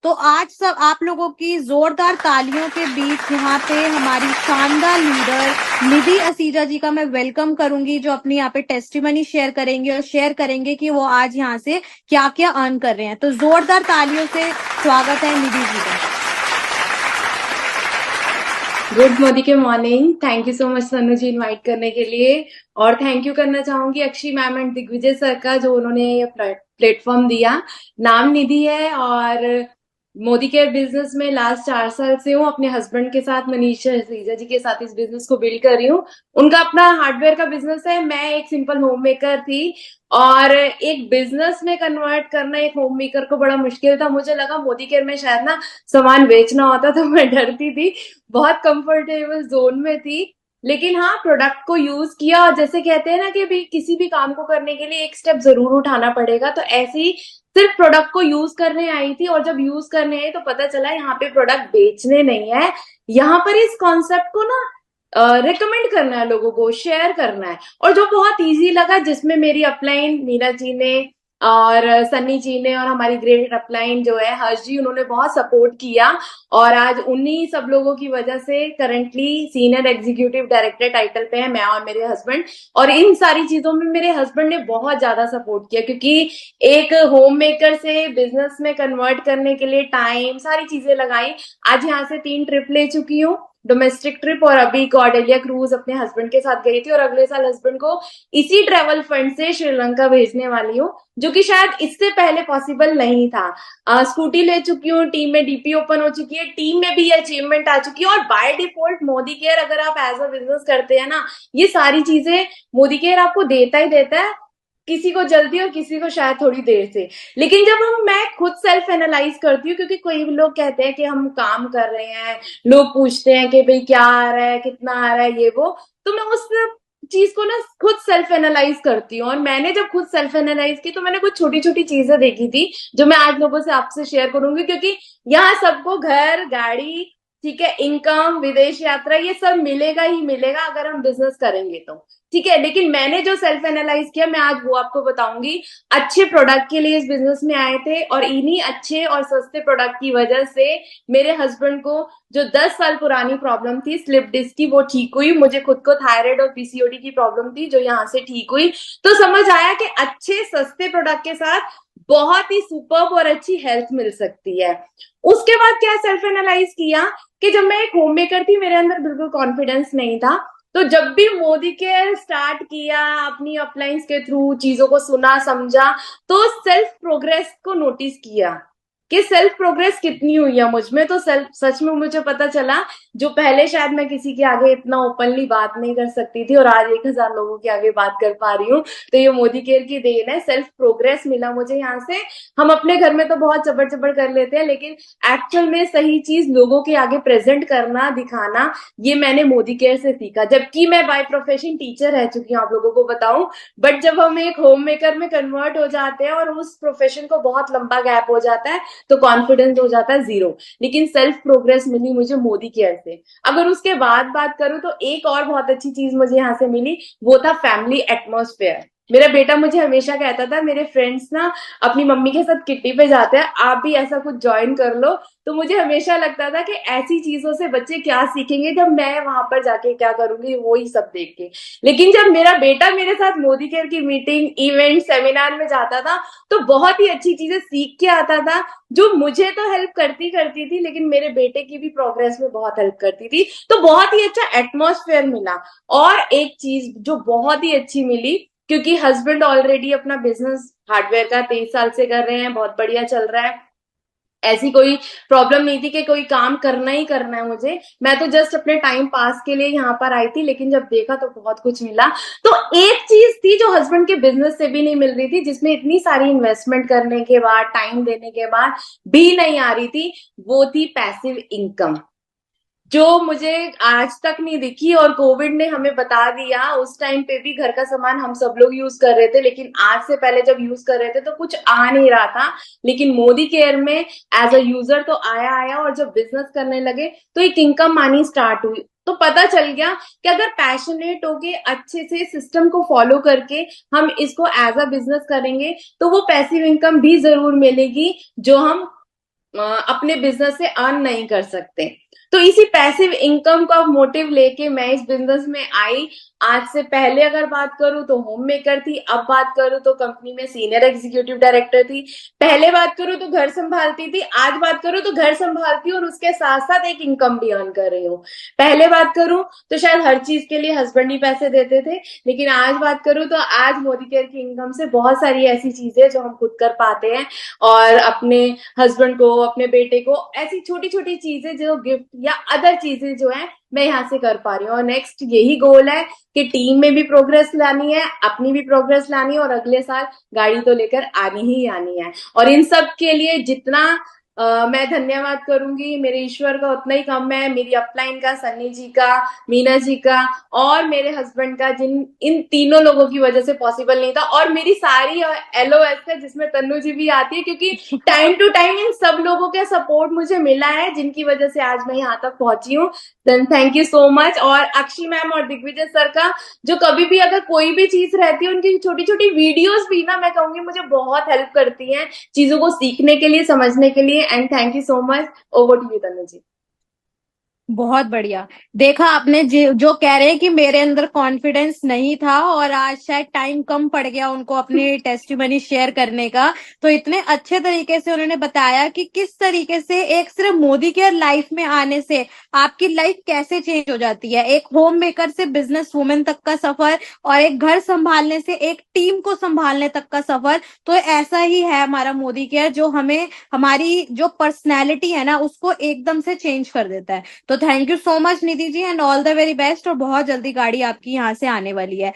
तो आज सब आप लोगों की जोरदार तालियों के बीच यहाँ पे हमारी शानदार लीडर निधि असीजा जी का मैं वेलकम करूंगी, जो अपनी यहाँ पे टेस्टिमनी शेयर करेंगे और शेयर करेंगे कि वो आज यहाँ से क्या क्या अर्न कर रहे हैं। तो जोरदार तालियों से स्वागत है निधि जी का। गुड मोदी के morning. Thank you so much Sannu ji invite करने के लिए। और थैंक यू करना चाहूंगी Akshi ma'am and Digvijay sir का, जो उन्होंने ये प्लेटफॉर्म दिया। नाम निधि है और मोदी केयर बिजनेस में लास्ट 4 साल से हूँ। अपने हस्बैंड के साथ, मनीषा सीजा जी के साथ इस बिजनेस को बिल्ड कर रही हूँ। उनका अपना हार्डवेयर का बिजनेस है, मैं एक सिंपल होम मेकर थी। और एक बिजनेस में कन्वर्ट करना एक होम मेकर को बड़ा मुश्किल था। मुझे लगा मोदी केयर में शायद ना सामान बेचना होता, तो मैं डरती थी, बहुत कंफर्टेबल जोन में थी। लेकिन हाँ, प्रोडक्ट को यूज किया। और जैसे कहते हैं ना कि भी किसी भी काम को करने के लिए एक स्टेप जरूर उठाना पड़ेगा, तो ऐसे ही सिर्फ प्रोडक्ट को यूज करने आई थी। और जब यूज करने आई तो पता चला यहाँ पे प्रोडक्ट बेचने नहीं है, यहाँ पर इस कॉन्सेप्ट को ना रिकमेंड करना है, लोगों को शेयर करना है। और जो बहुत इजी लगा, जिसमें मेरी अपलाइन मीना जी ने और सन्नी जी ने और हमारी ग्रेट अपलाइन जो है हर्ष जी, उन्होंने बहुत सपोर्ट किया। और आज उन्हीं सब लोगों की वजह से currently senior executive director title पे है मैं और मेरे हस्बैंड। और इन सारी चीजों में मेरे हस्बैंड ने बहुत ज्यादा सपोर्ट किया, क्योंकि एक होम मेकर से बिजनेस में कन्वर्ट करने के लिए टाइम, सारी चीजें लगाई। आज यहाँ से 3 ट्रिप ले चुकी हूँ, डोमेस्टिक ट्रिप, और अभी कॉर्डेलिया क्रूज अपने हस्बैंड के साथ गई थी। और अगले साल हस्बैंड को इसी ट्रेवल फंड से श्रीलंका भेजने वाली हूँ, जो कि शायद इससे पहले पॉसिबल नहीं था। स्कूटी ले चुकी हूँ, टीम में डीपी ओपन हो चुकी है, टीम में भी ये अचीवमेंट आ चुकी है। और बाय डिफॉल्ट मोदी केयर, अगर आप एज अ बिजनेस करते हैं ना, ये सारी चीजें मोदी केयर आपको देता ही देता है, किसी को जल्दी और किसी को शायद थोड़ी देर से। लेकिन जब मैं खुद सेल्फ एनालाइज करती हूँ, क्योंकि कोई लोग कहते हैं कि हम काम कर रहे हैं, लोग पूछते हैं कि भाई क्या आ रहा है, कितना आ रहा है, ये वो, तो मैं उस चीज को ना खुद सेल्फ एनालाइज करती हूँ। और मैंने जब खुद सेल्फ एनालाइज की, तो मैंने कुछ छोटी छोटी चीजें देखी थी, जो मैं आज लोगों से आपसे शेयर करूंगी। क्योंकि यहाँ सबको घर, गाड़ी, ठीक है, इनकम, विदेश यात्रा, ये सब मिलेगा ही मिलेगा अगर हम बिजनेस करेंगे तो, ठीक है। लेकिन मैंने जो सेल्फ एनालाइज किया, मैं आज वो आपको बताऊंगी। अच्छे प्रोडक्ट के लिए इस बिजनेस में आए थे, और इन्हीं अच्छे और सस्ते प्रोडक्ट की वजह से मेरे हस्बैंड को जो 10 साल पुरानी प्रॉब्लम थी स्लिप डिस्क की, वो ठीक हुई। मुझे खुद को थायराइड और पीसीओडी की प्रॉब्लम थी, जो यहाँ से ठीक हुई। तो समझ आया कि अच्छे सस्ते प्रोडक्ट के साथ बहुत ही सुपर्ब और अच्छी हेल्थ मिल सकती है। उसके बाद क्या सेल्फ एनालाइज किया कि जब मैं एक होम मेकर थी, मेरे अंदर बिल्कुल कॉन्फिडेंस नहीं था। तो जब भी मोदी केयर स्टार्ट किया, अपनी अपलाइंस के थ्रू चीजों को सुना, समझा, तो सेल्फ प्रोग्रेस को नोटिस किया कि सेल्फ प्रोग्रेस कितनी हुई है मुझ में। तो सेल्फ सच में मुझे पता चला, जो पहले शायद मैं किसी के आगे इतना ओपनली बात नहीं कर सकती थी, और आज 1000 लोगों के आगे बात कर पा रही हूँ, तो ये मोदी केयर की देन है। सेल्फ प्रोग्रेस मिला मुझे यहाँ से। हम अपने घर में तो बहुत चबर चबर कर लेते हैं, लेकिन एक्चुअल में सही चीज लोगों के आगे प्रेजेंट करना, दिखाना, ये मैंने मोदी केयर से सीखा। जबकि मैं बाय प्रोफेशन टीचर रह चुकी हूँ, आप लोगों को बताऊं। बट जब हम एक होम मेकर में कन्वर्ट हो जाते हैं और उस प्रोफेशन को बहुत लंबा गैप हो जाता है, तो कॉन्फिडेंस हो जाता है जीरो। लेकिन सेल्फ प्रोग्रेस मिली मुझे मोदी केयर से। अगर उसके बाद बात करूं, तो एक और बहुत अच्छी चीज मुझे यहाँ से मिली, वो था फैमिली एटमोस्फेयर। मेरा बेटा मुझे हमेशा कहता था, मेरे फ्रेंड्स ना अपनी मम्मी के साथ किट्टी पे जाते हैं, आप भी ऐसा कुछ ज्वाइन कर लो। तो मुझे हमेशा लगता था कि ऐसी चीजों से बच्चे क्या सीखेंगे, जब मैं वहां पर जाके क्या करूंगी, वो ही सब देख के। लेकिन जब मेरा बेटा मेरे साथ मोदी केयर की मीटिंग, इवेंट, सेमिनार में जाता था, तो बहुत ही अच्छी चीजें सीख के आता था, जो मुझे तो हेल्प करती करती थी, लेकिन मेरे बेटे की भी प्रोग्रेस में बहुत हेल्प करती थी। तो बहुत ही अच्छा एटमोस्फेयर मिला। और एक चीज जो बहुत ही अच्छी मिली, क्योंकि हस्बैंड ऑलरेडी अपना बिजनेस हार्डवेयर का 23 साल से कर रहे हैं, बहुत बढ़िया चल रहा है। ऐसी कोई प्रॉब्लम नहीं थी कि कोई काम करना ही करना है मुझे। मैं तो जस्ट अपने टाइम पास के लिए यहाँ पर आई थी, लेकिन जब देखा तो बहुत कुछ मिला। तो एक चीज थी जो हस्बैंड के बिजनेस से भी नहीं मिल रही थी, जिसमें इतनी सारी इन्वेस्टमेंट करने के बाद, टाइम देने के बाद भी नहीं आ रही थी, वो थी पैसिव इनकम, जो मुझे आज तक नहीं दिखी। और कोविड ने हमें बता दिया, उस टाइम पे भी घर का सामान हम सब लोग यूज कर रहे थे, लेकिन आज से पहले जब यूज कर रहे थे तो कुछ आ नहीं रहा था। लेकिन मोदी केयर में एज अ यूजर तो आया आया, और जब बिजनेस करने लगे तो एक इनकम आनी स्टार्ट हुई। तो पता चल गया कि अगर पैशनेट होके अच्छे से सिस्टम को फॉलो करके हम इसको एज अ बिजनेस करेंगे, तो वो पैसिव इनकम भी जरूर मिलेगी, जो हम अपने बिजनेस से अर्न नहीं कर सकते। तो इसी पैसिव इनकम का मोटिव लेके मैं इस बिजनेस में आई। आज से पहले अगर बात करूं तो होम मेकर थी, अब बात करूं तो कंपनी में सीनियर एग्जीक्यूटिव डायरेक्टर थी, पहले बात करूं तो घर संभालती थी, आज बात करूं तो घर संभालती हूँ और उसके साथ साथ एक इनकम भी अर्न कर रही हूँ। पहले बात करूं तो शायद हर चीज के लिए हस्बैंड ही पैसे देते थे, लेकिन आज बात करूं तो आज मोदी केयर की इनकम से बहुत सारी ऐसी चीजें जो हम खुद कर पाते हैं और अपने हस्बैंड को, अपने बेटे को, ऐसी छोटी छोटी चीजें जो गिफ्ट या अदर चीजें जो है मैं यहाँ से कर पा रही हूँ। और नेक्स्ट यही गोल है कि टीम में भी प्रोग्रेस लानी है, अपनी भी प्रोग्रेस लानी है और अगले साल गाड़ी तो लेकर आनी ही आनी है। और इन सब के लिए जितना मैं धन्यवाद करूंगी मेरे ईश्वर का उतना ही कम है, मेरी अपलाइन का, सन्नी जी का, मीना जी का और मेरे हस्बैंड का, जिन इन तीनों लोगों की वजह से पॉसिबल नहीं था। और मेरी सारी LOS है जिसमें तन्नू जी भी आती है, क्योंकि टाइम टू टाइम इन सब लोगों का सपोर्ट मुझे मिला है जिनकी वजह से आज मैं यहाँ तक पहुंची हूँ। Then thank you so much. और अक्षी मैम और दिग्विजय सर का, जो कभी भी अगर कोई भी चीज रहती है उनकी छोटी छोटी वीडियोस भी ना मैं कहूंगी मुझे बहुत हेल्प करती हैं चीजों को सीखने के लिए, समझने के लिए। And thank you so much. Over to you Tanu ji. बहुत बढ़िया। देखा आपने जो कह रहे हैं कि मेरे अंदर कॉन्फिडेंस नहीं था और आज शायद टाइम कम पड़ गया उनको अपनी टेस्टिमनी शेयर करने का, तो इतने अच्छे तरीके से उन्होंने बताया कि किस तरीके से एक सिर्फ मोदी केयर लाइफ में आने से आपकी लाइफ कैसे चेंज हो जाती है। एक होम मेकर से बिजनेस वुमेन तक का सफर और एक घर संभालने से एक टीम को संभालने तक का सफर। तो ऐसा ही है हमारा मोदी केयर, जो हमें हमारी जो पर्सनैलिटी है ना उसको एकदम से चेंज कर देता है। तो thank you so much Nidhi ji and all the very best, और बहुत जल्दी गाड़ी आपकी यहाँ से आने वाली है।